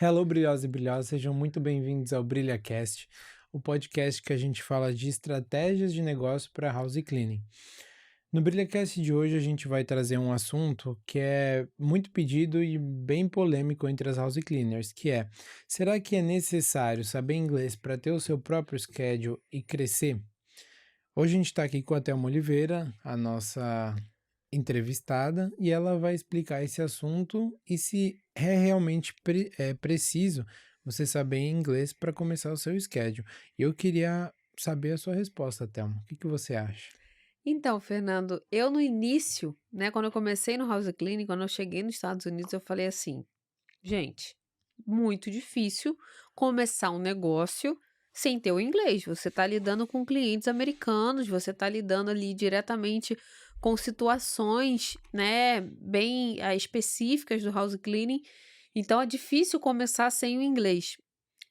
Hello, brilhosos e brilhosas, sejam muito bem-vindos ao BrilhaCast, o podcast que a gente fala de estratégias de negócio para house cleaning. No BrilhaCast de hoje a gente vai trazer um assunto que é muito pedido e bem polêmico entre as house cleaners, que é: será que é necessário saber inglês para ter o seu próprio schedule e crescer? Hoje a gente está aqui com a Thelma Oliveira, a nossa entrevistada, e ela vai explicar esse assunto e se é realmente preciso você saber inglês para começar o seu schedule. Eu queria saber a sua resposta, Thelma. O que que você acha? Então, Fernando, eu no início, né, quando eu comecei no House Cleaning, quando eu cheguei nos Estados Unidos, eu falei assim, gente, muito difícil começar um negócio sem ter o inglês. Você está lidando com clientes americanos, você está lidando ali diretamente com situações, né, bem específicas do House Cleaning. Então, é difícil começar sem o inglês.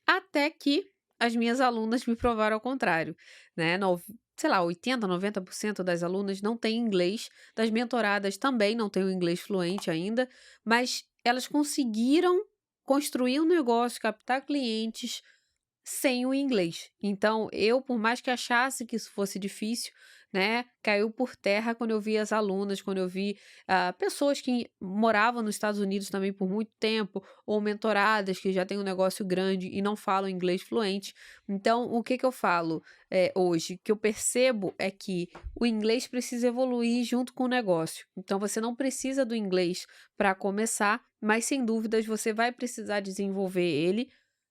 Até que as minhas alunas me provaram ao contrário, né, sei lá, 80, 90% das alunas não têm inglês, das mentoradas também não têm o inglês fluente ainda, mas elas conseguiram construir um negócio, captar clientes sem o inglês. Então, eu, por mais que achasse que isso fosse difícil, né, caiu por terra quando eu vi as alunas, quando eu vi pessoas que moravam nos Estados Unidos também por muito tempo, ou mentoradas que já têm um negócio grande e não falam inglês fluente. Então, o que que eu falo hoje? Que eu percebo é que o inglês precisa evoluir junto com o negócio. Então, você não precisa do inglês para começar, mas sem dúvidas você vai precisar desenvolver ele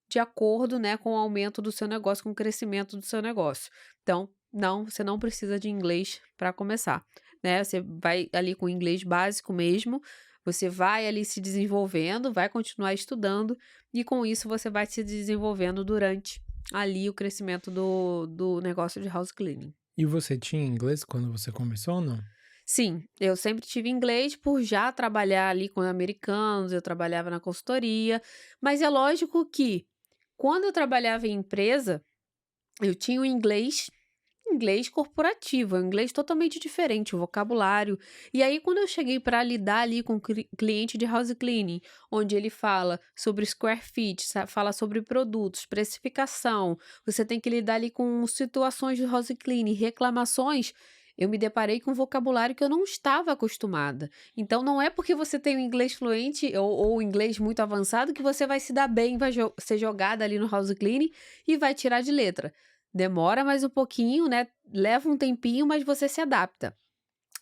de acordo, né, com o aumento do seu negócio, com o crescimento do seu negócio. Então, não, você não precisa de inglês para começar, né? Você vai ali com o inglês básico mesmo, você vai ali se desenvolvendo, vai continuar estudando e com isso você vai se desenvolvendo durante ali o crescimento do negócio de house cleaning. E você tinha inglês quando você começou ou não? Sim, eu sempre tive inglês por já trabalhar ali com americanos, eu trabalhava na consultoria, mas é lógico que quando eu trabalhava em empresa, eu tinha o inglês corporativo, é um inglês totalmente diferente, o vocabulário. E aí, quando eu cheguei para lidar ali com cliente de house cleaning, onde ele fala sobre square feet, fala sobre produtos, precificação, você tem que lidar ali com situações de house cleaning, reclamações. Eu me deparei com um vocabulário que eu não estava acostumada. Então, não é porque você tem o inglês fluente ou o inglês muito avançado que você vai se dar bem, vai ser jogada ali no house cleaning e vai tirar de letra. Demora mais um pouquinho, né, leva um tempinho, mas você se adapta.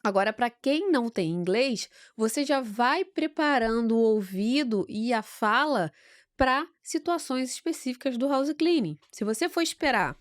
Agora, para quem não tem inglês, você já vai preparando o ouvido e a fala para situações específicas do house cleaning. Se você for esperar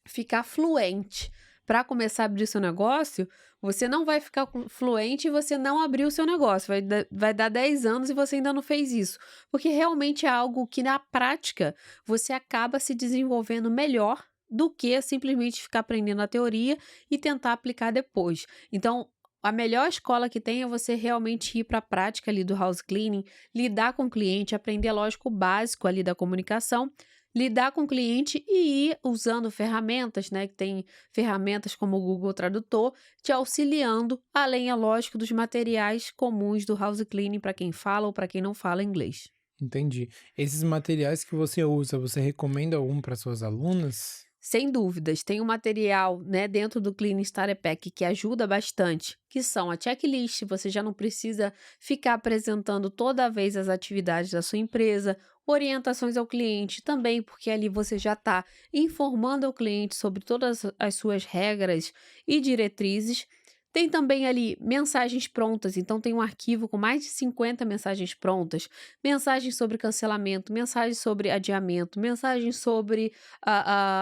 ficar fluente para começar a abrir seu negócio, você não vai ficar fluente e você não abrir o seu negócio. Vai dar 10 anos e você ainda não fez isso. Porque realmente é algo que, na prática, você acaba se desenvolvendo melhor do que simplesmente ficar aprendendo a teoria e tentar aplicar depois. Então, a melhor escola que tem é você realmente ir para a prática ali do house cleaning, lidar com o cliente, aprender, lógico, o básico ali da comunicação, lidar com o cliente e ir usando ferramentas, né, que tem ferramentas como o Google Tradutor, te auxiliando, além, é lógico, dos materiais comuns do house cleaning para quem fala ou para quem não fala inglês. Entendi. Esses materiais que você usa, você recomenda algum para suas alunas? Sem dúvidas, tem um material, né, dentro do Clean Starter Pack que ajuda bastante, que são a checklist, você já não precisa ficar apresentando toda vez as atividades da sua empresa, orientações ao cliente também, porque ali você já está informando ao cliente sobre todas as suas regras e diretrizes. Tem também ali mensagens prontas, então tem um arquivo com mais de 50 mensagens prontas, mensagens sobre cancelamento, mensagens sobre adiamento, mensagens sobre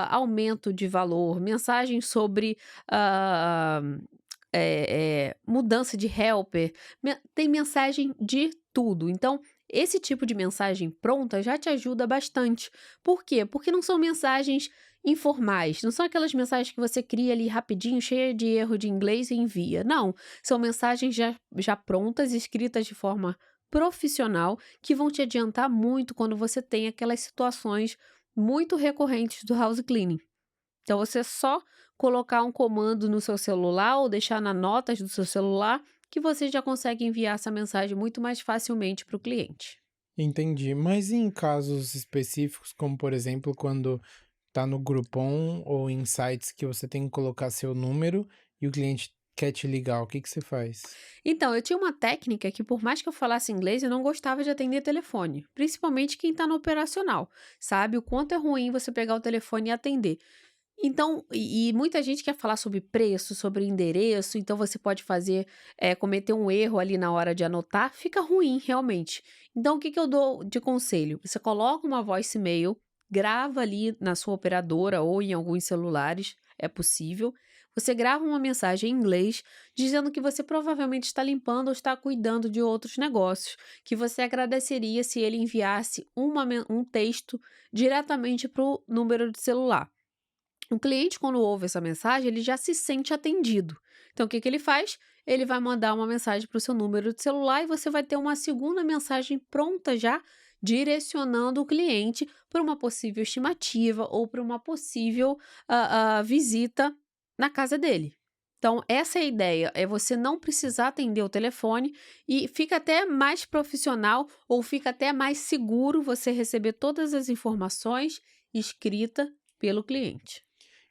aumento de valor, mensagens sobre ah, mudança de helper, tem mensagem de tudo. Então, esse tipo de mensagem pronta já te ajuda bastante. Por quê? Porque não são mensagens informais, não são aquelas mensagens que você cria ali rapidinho, cheia de erro de inglês e envia. Não, são mensagens já prontas, escritas de forma profissional, que vão te adiantar muito quando você tem aquelas situações muito recorrentes do house cleaning. Então, você só colocar um comando no seu celular ou deixar nas notas do seu celular que você já consegue enviar essa mensagem muito mais facilmente para o cliente. Entendi. Mas em casos específicos, como por exemplo, quando tá no Groupon ou em sites que você tem que colocar seu número e o cliente quer te ligar, o que que você faz? Então, eu tinha uma técnica que, por mais que eu falasse inglês, eu não gostava de atender telefone, principalmente quem está no operacional, sabe? O quanto é ruim você pegar o telefone e atender. Então, e muita gente quer falar sobre preço, sobre endereço, então você pode fazer, cometer um erro ali na hora de anotar, fica ruim realmente. Então, o que que eu dou de conselho? Você coloca uma voicemail, grava ali na sua operadora ou em alguns celulares, é possível. Você grava uma mensagem em inglês dizendo que você provavelmente está limpando ou está cuidando de outros negócios, que você agradeceria se ele enviasse um texto diretamente para o número de celular. O cliente, quando ouve essa mensagem, ele já se sente atendido. Então, o que que ele faz? Ele vai mandar uma mensagem para o seu número de celular e você vai ter uma segunda mensagem pronta já, direcionando o cliente para uma possível estimativa ou para uma possível visita na casa dele. Então, essa é a ideia, é você não precisar atender o telefone e fica até mais profissional ou fica até mais seguro você receber todas as informações escrita pelo cliente.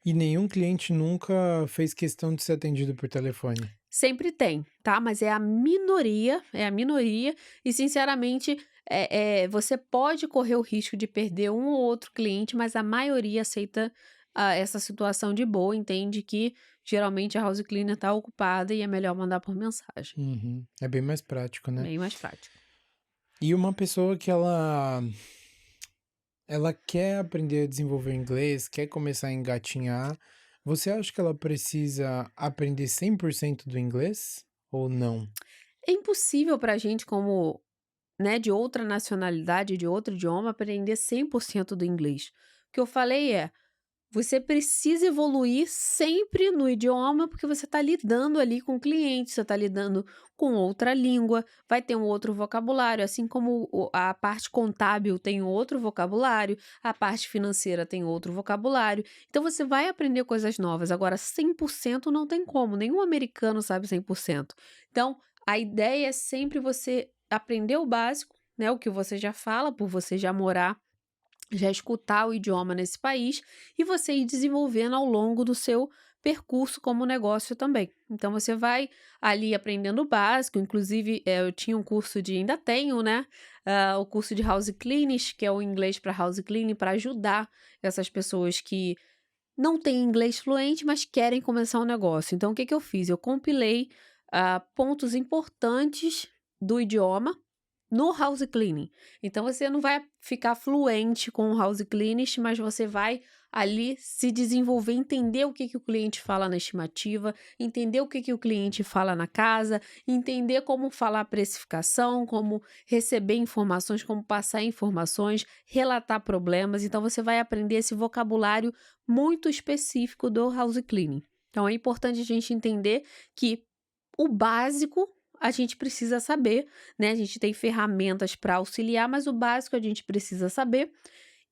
E nenhum cliente nunca fez questão de ser atendido por telefone. Sempre tem, tá? Mas é a minoria, e sinceramente, você pode correr o risco de perder um ou outro cliente, mas a maioria aceita essa situação de boa, entende que geralmente a house cleaner está ocupada e é melhor mandar por mensagem. Uhum. É bem mais prático, né? Bem mais prático. E uma pessoa que ela quer aprender a desenvolver inglês, quer começar a engatinhar, você acha que ela precisa aprender 100% do inglês ou não? É impossível para a gente, como né, de outra nacionalidade, de outro idioma, aprender 100% do inglês. O que eu falei é. Você precisa evoluir sempre no idioma, porque você está lidando ali com o cliente, você está lidando com outra língua, vai ter um outro vocabulário, assim como a parte contábil tem outro vocabulário, a parte financeira tem outro vocabulário. Então você vai aprender coisas novas. Agora, 100% não tem como, nenhum americano sabe 100%. Então, a ideia é sempre você aprender o básico, né, o que você já fala, por você já morar já escutar o idioma nesse país e você ir desenvolvendo ao longo do seu percurso como negócio também. Então você vai ali aprendendo o básico, inclusive eu tinha um curso de, ainda tenho, né? O curso de house cleaning, que é o inglês para house cleaning, para ajudar essas pessoas que não têm inglês fluente, mas querem começar um negócio. Então o que que eu fiz? Eu compilei pontos importantes do idioma no house cleaning. Então você não vai ficar fluente com o house cleaning, mas você vai ali se desenvolver, entender o que que o cliente fala na estimativa, entender o que que o cliente fala na casa, entender como falar a precificação, como receber informações, como passar informações, relatar problemas. Então você vai aprender esse vocabulário muito específico do house cleaning. Então é importante a gente entender que o básico a gente precisa saber, né? A gente tem ferramentas para auxiliar, mas o básico a gente precisa saber.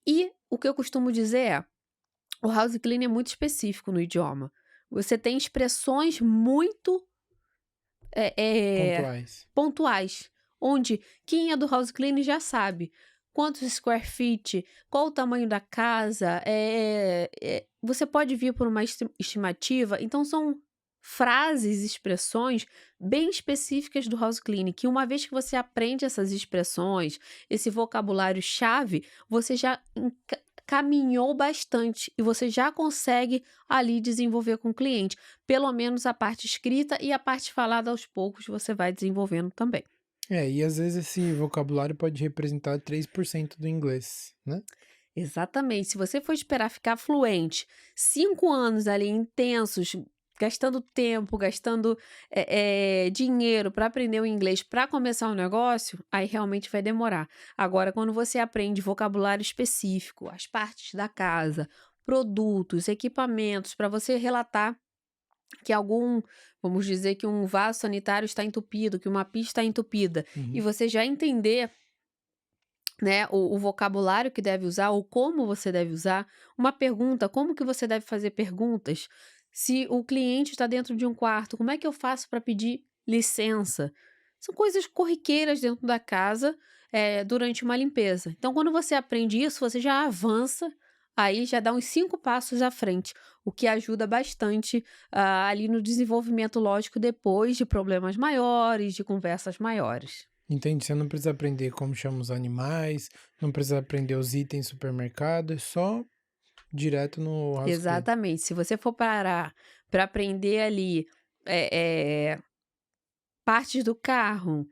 E o que eu costumo dizer é: o house cleaning é muito específico no idioma. Você tem expressões muito é, é, Pontuais. pontuais, onde quem é do house cleaning já sabe quantos square feet, qual o tamanho da casa, você pode vir por uma estimativa. Então, são frases, expressões bem específicas do house cleaning, que uma vez que você aprende essas expressões, esse vocabulário-chave, você já caminhou bastante e você já consegue ali desenvolver com o cliente. Pelo menos a parte escrita e a parte falada aos poucos você vai desenvolvendo também. É, e às vezes esse vocabulário pode representar 3% do inglês, né? Exatamente. Se você for esperar ficar fluente, 5 anos ali intensos, gastando tempo, gastando dinheiro para aprender o inglês para começar um negócio, aí realmente vai demorar. Agora, quando você aprende vocabulário específico, as partes da casa, produtos, equipamentos, para você relatar que vamos dizer que um vaso sanitário está entupido, que uma pia está entupida, e Uhum. você já entender, né, o vocabulário que deve usar ou como você deve usar, uma pergunta, como que você deve fazer perguntas? Se o cliente está dentro de um quarto, como é que eu faço para pedir licença? São coisas corriqueiras dentro da casa, durante uma limpeza. Então, quando você aprende isso, você já avança, aí já dá uns 5 passos à frente, o que ajuda bastante, ali no desenvolvimento lógico depois de problemas maiores, de conversas maiores. Entende? Você não precisa aprender como chama os animais, não precisa aprender os itens do supermercado, é só direto no house clean. Exatamente. Se você for parar para aprender ali, eh eh, partes do carro,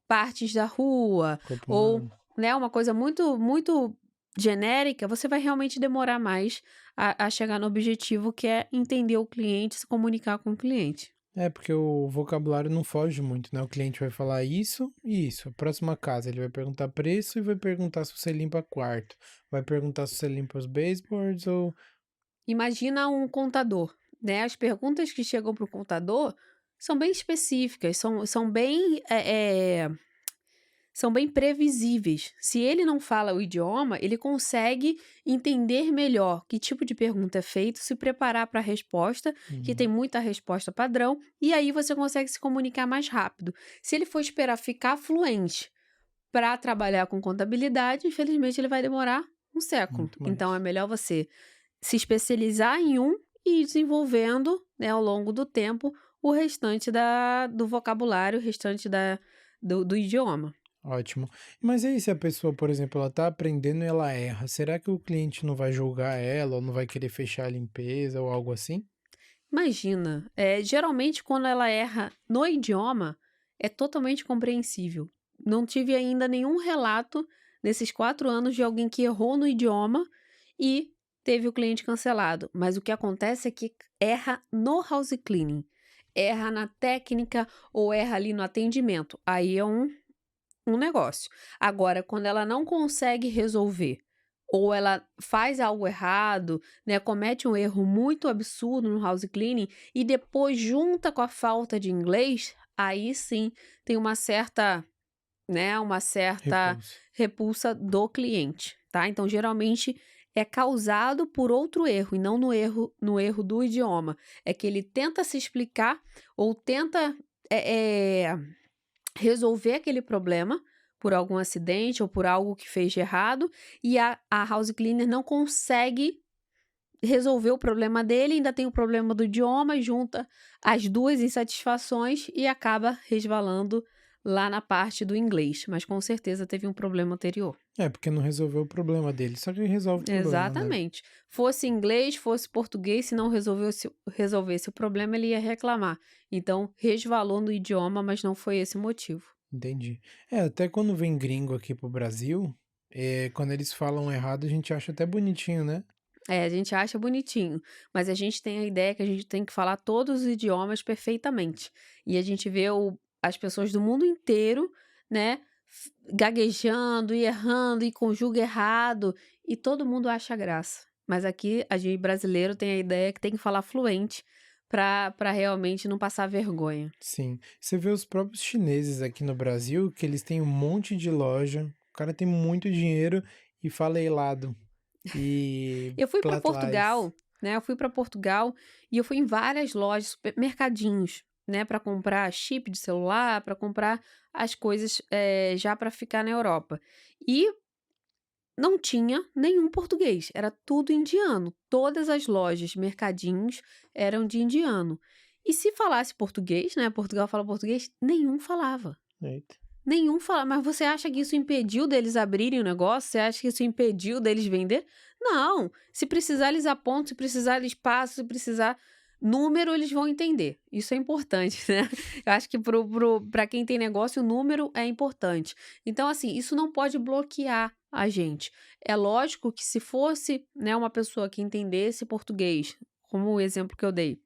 partes da rua, Corpo ou, humano. né, uma coisa muito muito genérica, você vai realmente demorar mais a chegar no objetivo, que é entender o cliente, se comunicar com o cliente. É, porque o vocabulário não foge muito, né? O cliente vai falar isso e isso. A próxima casa, ele vai perguntar preço e vai perguntar se você limpa quarto. Vai perguntar se você limpa os baseboards ou... Imagina um contador, né, as perguntas que chegam para o contador são bem específicas, são bem previsíveis. Se ele não fala o idioma, ele consegue entender melhor que tipo de pergunta é feito, se preparar para a resposta, que tem Uhum, muita resposta padrão, e aí você consegue se comunicar mais rápido. Se ele for esperar ficar fluente para trabalhar com contabilidade, infelizmente ele vai demorar um século. muito Então é mais. melhor você se especializar em um e ir desenvolvendo, né, ao longo do tempo, o restante do vocabulário, o restante do idioma. Ótimo. Mas aí, se a pessoa, por exemplo, ela tá aprendendo e ela erra, será que o cliente não vai julgar ela ou não vai querer fechar a limpeza ou algo assim? Imagina, geralmente quando ela erra no idioma, é totalmente compreensível. Não tive ainda nenhum relato nesses 4 anos de alguém que errou no idioma e teve o cliente cancelado. Mas o que acontece é que erra no house cleaning, erra na técnica ou erra ali no atendimento. Aí é um negócio. Agora, quando ela não consegue resolver, ou ela faz algo errado, né, comete um erro muito absurdo no house cleaning e depois junta com a falta de inglês, aí sim tem uma certa Repouso. repulsa do cliente, tá? Então, geralmente é causado por outro erro e não no erro do idioma. É que ele tenta se explicar ou tenta eh eh resolver aquele problema por algum acidente ou por algo que fez de errado, e a house cleaner não consegue resolver o problema dele, ainda tem o problema do idioma, junta as 2 insatisfações e acaba resvalando lá na parte do inglês, mas com certeza teve um problema anterior. É, porque não resolveu o problema dele, só que resolve o problema, né? Exatamente. Fosse inglês, fosse português, se não resolvesse o problema, ele ia reclamar. Então, resvalou no idioma, mas não foi esse o motivo. Entendi. É, até quando vem gringo aqui pro Brasil, quando eles falam errado, a gente acha até bonitinho, né? É, a gente acha bonitinho, mas a gente tem a ideia que a gente tem que falar todos os idiomas perfeitamente. E a gente vê as pessoas do mundo inteiro, né, gaguejando e errando e conjuga errado, e todo mundo acha graça. Mas aqui a gente brasileiro tem a ideia que tem que falar fluente para realmente não passar vergonha. Sim. Você vê os próprios chineses aqui no Brasil, que eles têm um monte de loja, o cara tem muito dinheiro e fala helado e Eu fui para platlais. Portugal, né, eu fui para Portugal e eu fui em várias lojas, mercadinhos, né, para comprar chip de celular, para comprar as coisas, já para ficar na Europa. E não tinha nenhum português, era tudo indiano. Todas as lojas, mercadinhos eram de indiano. E se falasse português, né, Portugal fala português, nenhum falava. Eita. Nenhum fala, mas você acha que isso impediu deles abrirem o negócio? Você acha que isso impediu deles vender? Não. Se precisar, eles apontam, se precisar, eles passam, se precisar número, eles vão entender. Isso é importante, né? Eu acho que para quem tem negócio, o número é importante. Então, assim, isso não pode bloquear a gente. É lógico que se fosse, né, uma pessoa que entendesse português, como o exemplo que eu dei,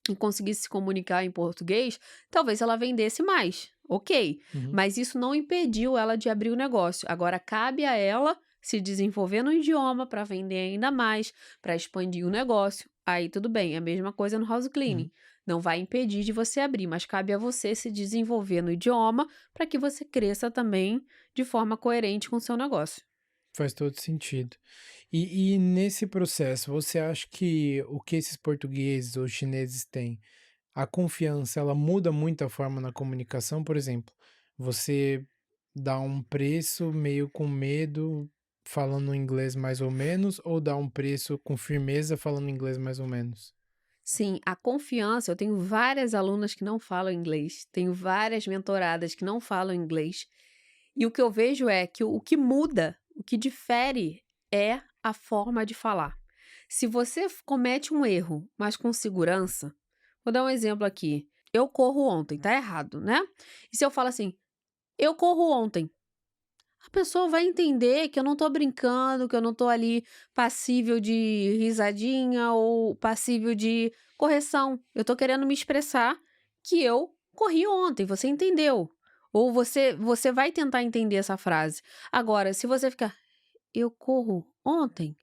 e conseguisse se comunicar em português, talvez ela vendesse mais, ok. Uhum. Mas isso não impediu ela de abrir o negócio. Agora cabe a ela se desenvolver no idioma para vender ainda mais, para expandir o negócio. Aí tudo bem, é a mesma coisa no house cleaning. Uhum. Não vai impedir de você abrir, mas cabe a você se desenvolver no idioma para que você cresça também de forma coerente com o seu negócio. Faz todo sentido. E nesse processo, você acha que o que esses portugueses ou chineses têm, a confiança, ela muda muito a forma na comunicação? Por exemplo, você dar um preço meio com medo, falando inglês mais ou menos, ou dar um preço com firmeza, falando inglês mais ou menos? Sim, a confiança, eu tenho várias alunas que não falam inglês, tenho várias mentoradas que não falam inglês, e o que eu vejo é que o que muda, o que difere é a forma de falar. Se você comete um erro, mas com segurança, vou dar um exemplo aqui. Eu corro ontem, tá errado, né? E se eu falo assim, eu corro ontem, a pessoa vai entender que eu não tô brincando, que eu não tô ali passível de risadinha ou passível de correção. Eu tô querendo me expressar que eu corri ontem, você entendeu? Ou você vai tentar entender essa frase. Agora, se você ficar, eu corro ontem,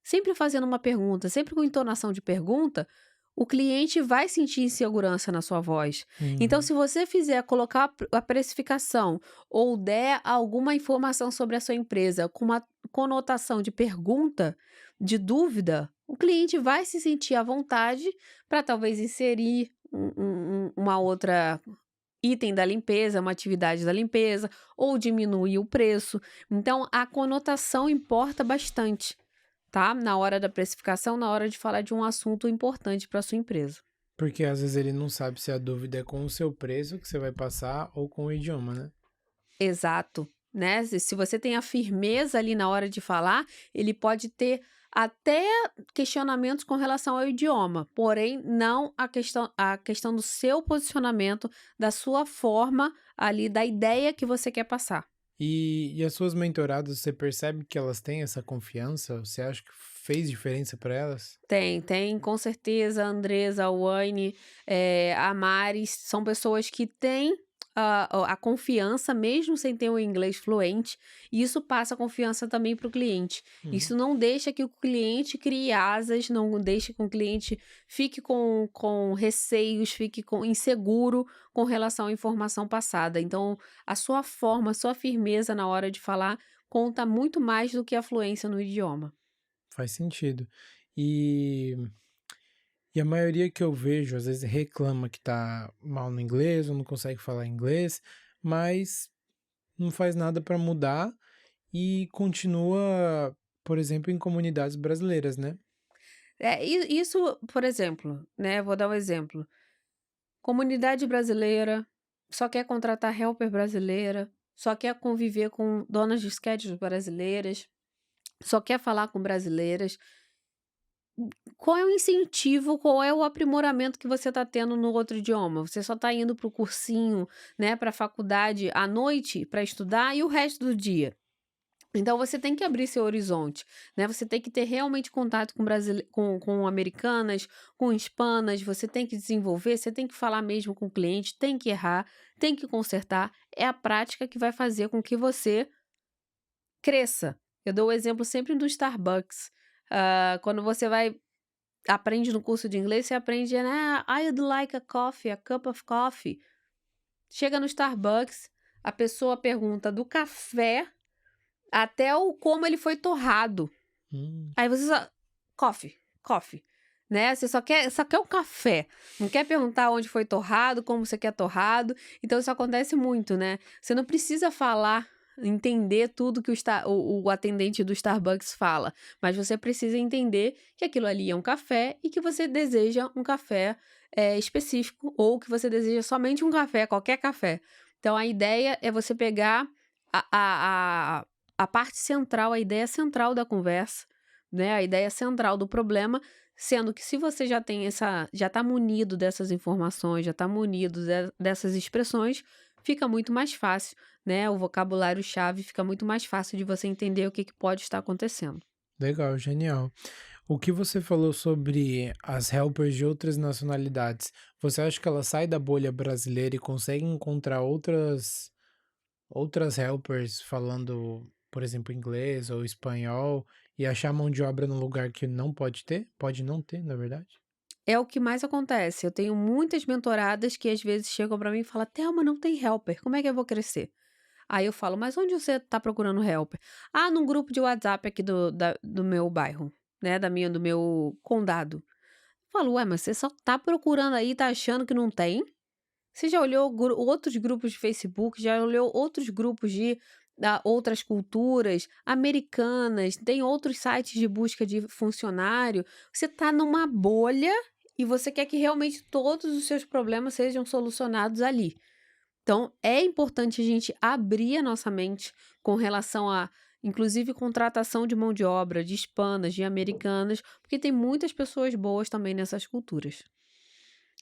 sempre fazendo uma pergunta, sempre com entonação de pergunta, o cliente vai sentir insegurança na sua voz. Então, Uhum. se você fizer colocar a precificação ou der alguma informação sobre a sua empresa com uma conotação de pergunta, de dúvida, o cliente vai se sentir à vontade para talvez inserir uma outra item da limpeza, uma atividade da limpeza, ou diminuir o preço. Então, a conotação importa bastante, tá? Na hora da precificação, na hora de falar de um assunto importante para sua empresa. Porque às vezes ele não sabe se a dúvida é com o seu preço que você vai passar ou com o idioma, né? Exato, né? Se você tem a firmeza ali na hora de falar, ele pode ter até questionamentos com relação ao idioma, porém não a questão do seu posicionamento, da sua forma ali, da ideia que você quer passar. E as suas mentoradas, você percebe que elas têm essa confiança? Você acha que fez diferença para elas? Tem, com certeza. A Andresa, a Wayne, a Maris, são pessoas que têm a confiança, mesmo sem ter o inglês fluente, e isso passa confiança também para o cliente. Uhum. Isso não deixa que o cliente crie asas, não deixa que o cliente fique com receios, fique inseguro com relação à informação passada. Então, a sua forma, a sua firmeza na hora de falar conta muito mais do que a fluência no idioma. Faz sentido. E, e a maioria que eu vejo, às vezes, reclama que tá mal no inglês ou não consegue falar inglês, mas não faz nada para mudar e continua, por exemplo, em comunidades brasileiras, né? Isso, por exemplo, né, vou dar um exemplo. Comunidade brasileira, só quer contratar helper brasileira, só quer conviver com donas de schedule brasileiras, só quer falar com brasileiras. Qual é o incentivo, qual é o aprimoramento que você está tendo no outro idioma? Você só está indo para o cursinho, né, para a faculdade à noite para estudar e o resto do dia. Então você tem que abrir seu horizonte, né? Você tem que ter realmente contato com americanas, com hispanas, você tem que desenvolver, você tem que falar mesmo com o cliente, tem que errar, tem que consertar. É a prática que vai fazer com que você cresça. Eu dou o exemplo sempre do Starbucks. Quando você aprende no curso de inglês, você aprende, né? I'd like a coffee, a cup of coffee. Chega no Starbucks, a pessoa pergunta do café até o como ele foi torrado. Hum, Aí você só coffee, coffee, né, você só quer um café, não quer perguntar onde foi torrado, como você quer torrado, então isso acontece muito, né. Você não precisa falar, entender tudo que o atendente do Starbucks fala, mas você precisa entender que aquilo ali é um café e que você deseja um café, específico ou que você deseja somente um café, qualquer café. Então a ideia é você pegar a a a a parte central, a ideia central da conversa, né, a ideia central do problema, sendo que se você já está munido dessas informações, já está munido dessas expressões, fica muito mais fácil, né, o vocabulário-chave fica muito mais fácil de você entender o que pode estar acontecendo. legal, genial. O que você falou sobre as helpers de outras nacionalidades, você acha que elas saem da bolha brasileira e conseguem encontrar outras helpers falando, por exemplo, inglês ou espanhol e achar mão de obra no lugar que não pode ter? Pode não ter, na verdade? É o que mais acontece, eu tenho muitas mentoradas que às vezes chegam para mim e falam: "Thelma, não tem helper, como é que eu vou crescer?" Aí eu falo: "Mas onde você está procurando helper?" "Ah, num grupo de WhatsApp aqui do meu bairro, né, do meu condado." Eu falo: "Ué, mas você só tá procurando aí, tá achando que não tem? Você já olhou outros grupos de Facebook, já olhou outros grupos de outras culturas americanas, tem outros sites de busca de funcionário. Você está numa bolha e você quer que realmente todos os seus problemas sejam solucionados ali. Então, é importante a gente abrir a nossa mente com relação a, inclusive, contratação de mão de obra, de hispanas, de americanas, porque tem muitas pessoas boas também nessas culturas.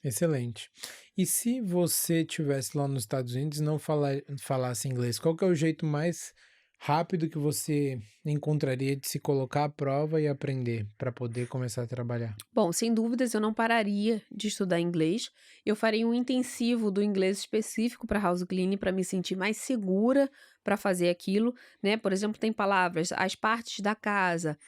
Excelente. E se você tivesse lá nos Estados Unidos e não falasse inglês, qual que é o jeito mais rápido que você encontraria de se colocar à prova e aprender para poder começar a trabalhar? Bom, sem dúvidas, eu não pararia de estudar inglês. Eu faria um intensivo do inglês específico para house cleaning para me sentir mais segura para fazer aquilo, né? Por exemplo, tem palavras, as partes da casa,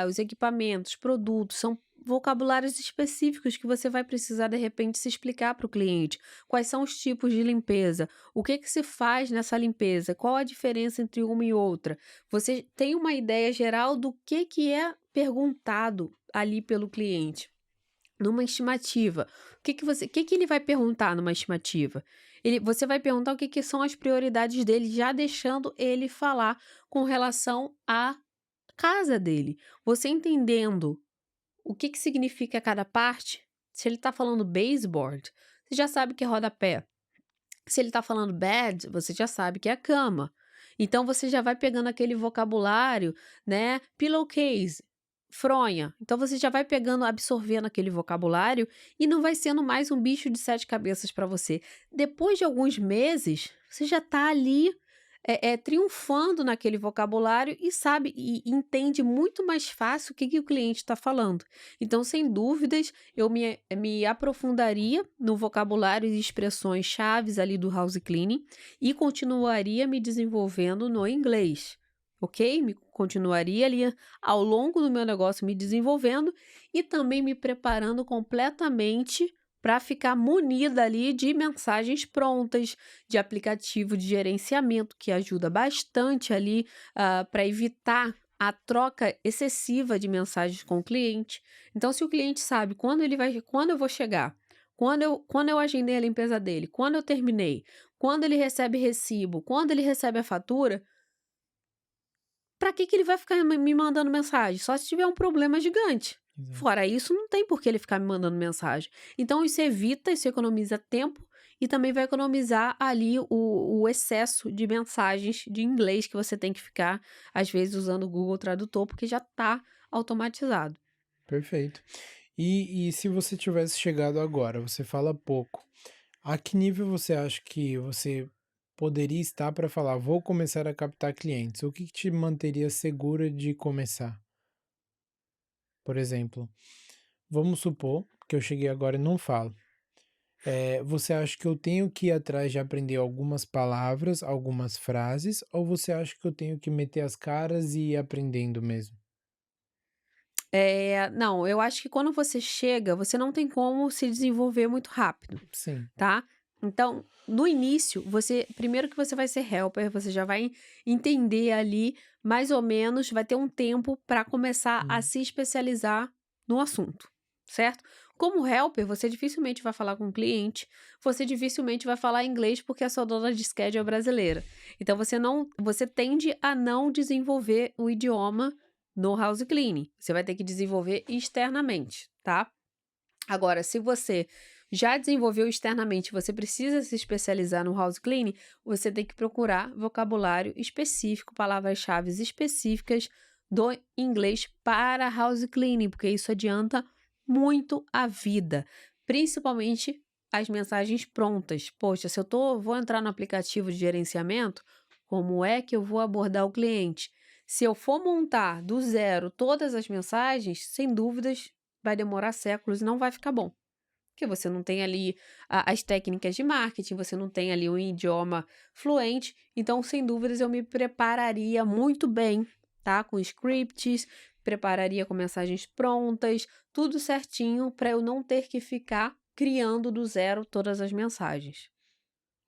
os equipamentos, produtos, são vocabulários específicos que você vai precisar de repente se explicar para o cliente. Quais são os tipos de limpeza? O que que se faz nessa limpeza? Qual a diferença entre uma e outra? Você tem uma ideia geral do que é perguntado ali pelo cliente. Numa estimativa, o que que ele vai perguntar numa estimativa? Você vai perguntar o que que são as prioridades dele, já deixando ele falar com relação à casa dele. Você entendendo o que que significa cada parte, se ele está falando baseboard, você já sabe que é rodapé. Se ele está falando bed, você já sabe que é a cama. Então você já vai pegando aquele vocabulário, né? Pillowcase, fronha. Então você já vai pegando, absorvendo aquele vocabulário e não vai sendo mais um bicho de sete cabeças para você. Depois de alguns meses, você já está ali triunfando naquele vocabulário e sabe e entende muito mais fácil o que, que o cliente está falando. Então, sem dúvidas, eu me aprofundaria no vocabulário e expressões chaves ali do house cleaning e continuaria me desenvolvendo no inglês. Ok? Continuaria ali ao longo do meu negócio me desenvolvendo e também me preparando completamente para ficar munida ali de mensagens prontas, de aplicativo de gerenciamento, que ajuda bastante ali para evitar a troca excessiva de mensagens com o cliente. Então, se o cliente sabe quando eu vou chegar, quando eu agendei a limpeza dele, quando eu terminei, quando ele recebe recibo, quando ele recebe a fatura, para que que ele vai ficar me mandando mensagem? Só se tiver um problema gigante. Exato. Fora isso, não tem por que ele ficar me mandando mensagem. Então, isso economiza tempo e também vai economizar ali o excesso de mensagens de inglês que você tem que ficar, às vezes, usando o Google Tradutor, porque já está automatizado. Perfeito. E se você tivesse chegado agora, você fala pouco, a que nível você acha que você poderia estar para falar, vou começar a captar clientes? O que que te manteria segura de começar? Por exemplo, vamos supor que eu cheguei agora e não falo. Você acha que eu tenho que ir atrás de aprender algumas palavras, algumas frases, ou você acha que eu tenho que meter as caras e ir aprendendo mesmo? Não, eu acho que quando você chega, você não tem como se desenvolver muito rápido. Sim. Tá? Então, no início, primeiro que você vai ser helper, você já vai entender ali mais ou menos, vai ter um tempo para começar a Hum, se especializar no assunto, certo? Como helper, você dificilmente vai falar com o cliente, você dificilmente vai falar inglês porque a sua dona de schedule é brasileira. Então você tende a não desenvolver o idioma no house cleaning. Você vai ter que desenvolver externamente, tá? Agora, se você já desenvolveu externamente, você precisa se especializar no house cleaning, você tem que procurar vocabulário específico, palavras-chave específicas do inglês para house cleaning, porque isso adianta muito a vida, principalmente as mensagens prontas. Poxa, se vou entrar no aplicativo de gerenciamento, como é que eu vou abordar o cliente? Se eu for montar do zero todas as mensagens, sem dúvidas vai demorar séculos e não vai ficar bom. Porque você não tem ali as técnicas de marketing, você não tem ali um idioma fluente. Então, sem dúvidas, eu me prepararia muito bem, tá? Com scripts, prepararia com mensagens prontas, tudo certinho para eu não ter que ficar criando do zero todas as mensagens,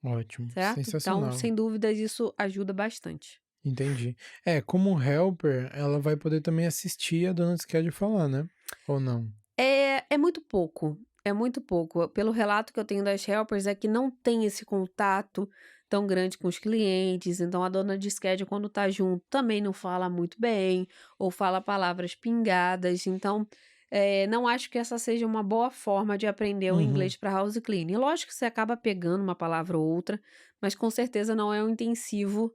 ótimo, certo? Então, sensacional. sem dúvidas, isso ajuda bastante. Entendi. Como helper, ela vai poder também assistir a dona de schedule falar, né? Ou não? É muito pouco. É muito pouco. Pelo relato que eu tenho das helpers, é que não tem esse contato tão grande com os clientes, então a dona de schedule, quando tá junto, também não fala muito bem, ou fala palavras pingadas, então, não acho que essa seja uma boa forma de aprender o Uhum. inglês para house cleaning. Lógico que você acaba pegando uma palavra ou outra, mas com certeza não é o intensivo,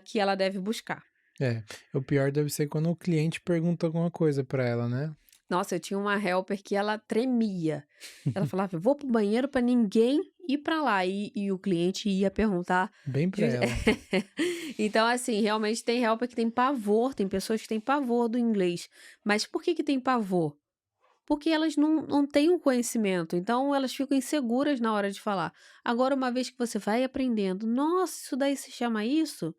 que ela deve buscar. É, o pior deve ser quando o cliente pergunta alguma coisa pra ela, né? Nossa, eu tinha uma helper que ela tremia. Ela falava: "Eu vou pro banheiro para ninguém ir para lá", e o cliente ia perguntar Bem pra jus ela. Então, assim, realmente tem helper que tem pavor, tem pessoas que têm pavor do inglês. Mas por que que tem pavor? Porque elas não têm o conhecimento, então elas ficam inseguras na hora de falar. Agora, uma vez que você vai aprendendo: "Nossa, isso daí se chama isso?",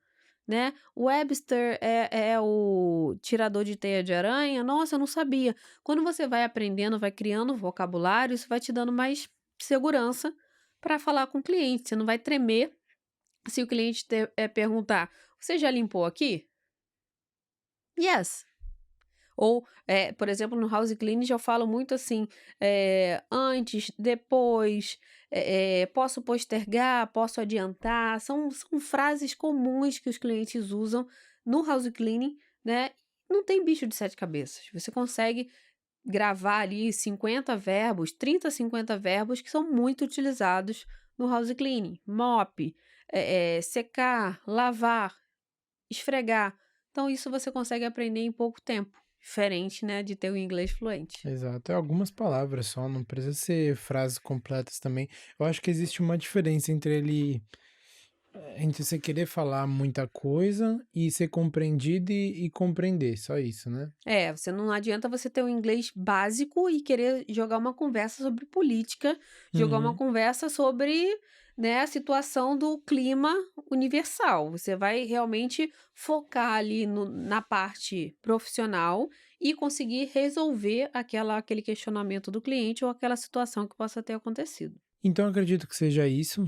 né. Webster é o tirador de teia de aranha? Nossa, eu não sabia. Quando você vai aprendendo, vai criando vocabulário, isso vai te dando mais segurança para falar com o cliente. Você não vai tremer se o cliente perguntar: "Você já limpou aqui?". "Yes". Ou, por exemplo, no house cleaning eu falo muito assim, antes, depois, posso postergar, posso adiantar, são frases comuns que os clientes usam no house cleaning, né. Não tem bicho de 7 cabeças, você consegue gravar ali 50 verbos, 30, 50 verbos que são muito utilizados no house cleaning. Mop, secar, lavar, esfregar. Então isso você consegue aprender em pouco tempo, diferente, né, de ter o inglês fluente. Exato, é algumas palavras só, não precisa ser frases completas também. Eu acho que existe uma diferença entre você querer falar muita coisa e ser compreendido e compreender, só isso, né? É, você não adianta você ter um inglês básico e querer jogar uma conversa sobre política, jogar uma Uhum. conversa sobre, né, a situação do clima universal. Você vai realmente focar ali na parte profissional e conseguir resolver aquele questionamento do cliente ou aquela situação que possa ter acontecido. Então eu acredito que seja isso.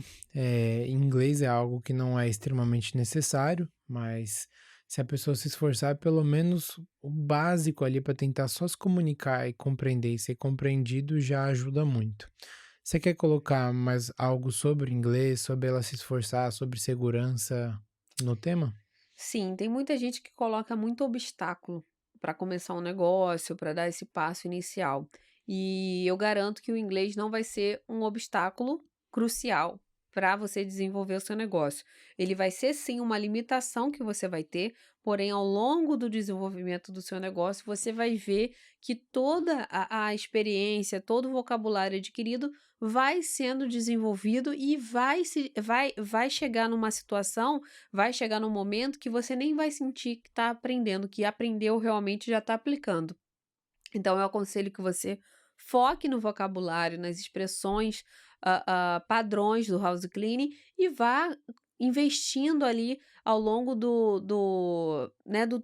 Inglês é algo que não é extremamente necessário, mas se a pessoa se esforçar, pelo menos o básico ali para tentar só se comunicar e compreender e ser compreendido já ajuda muito. Você quer colocar mais algo sobre o inglês, sobre ela se esforçar, sobre segurança no tema? Sim, tem muita gente que coloca muito obstáculo para começar um negócio, para dar esse passo inicial. E eu garanto que o inglês não vai ser um obstáculo crucial para você desenvolver o seu negócio. Ele vai ser sim uma limitação que você vai ter, porém, ao longo do desenvolvimento do seu negócio, você vai ver que toda a experiência, todo o vocabulário adquirido vai sendo desenvolvido e vai chegar numa situação, vai chegar num momento que você nem vai sentir que está aprendendo, que aprendeu realmente e já está aplicando. Então eu aconselho que você foque no vocabulário, nas expressões, padrões do house cleaning e vá investindo ali ao longo do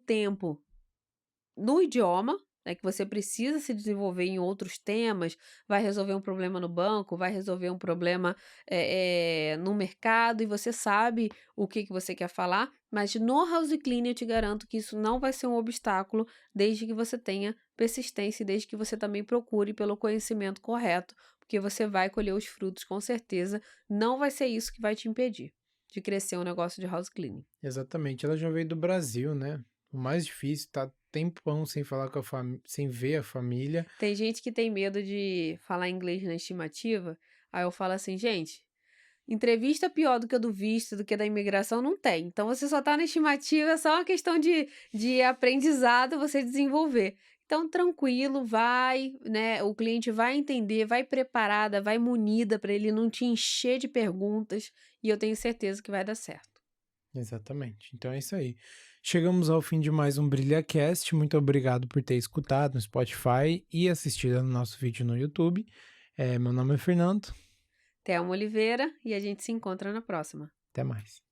tempo no idioma, né, que você precisa se desenvolver em outros temas, vai resolver um problema no banco, vai resolver um problema, no mercado e você sabe o que que você quer falar, mas no house cleaning eu te garanto que isso não vai ser um obstáculo, desde que você tenha persistência e desde que você também procure pelo conhecimento correto, porque você vai colher os frutos com certeza, não vai ser isso que vai te impedir de crescer um negócio de house cleaning. Exatamente, ela já veio do Brasil, né? O mais difícil, tá tempão sem falar com a família, sem ver a família. Tem gente que tem medo de falar inglês na estimativa, aí eu falo assim: "Gente, entrevista pior do que a do visto, do que a da imigração, não tem. Então você só tá na estimativa, é só uma questão de aprendizado, você desenvolver. Então tranquilo, vai, né, o cliente vai entender, vai preparada, vai munida para ele não te encher de perguntas, e eu tenho certeza que vai dar certo. Exatamente. Então é isso aí. Chegamos ao fim de mais um BrilhaCast. Muito obrigado por ter escutado no Spotify e assistido no nosso vídeo no YouTube. Meu nome é Fernando. Thelma Oliveira, e a gente se encontra na próxima. Até mais.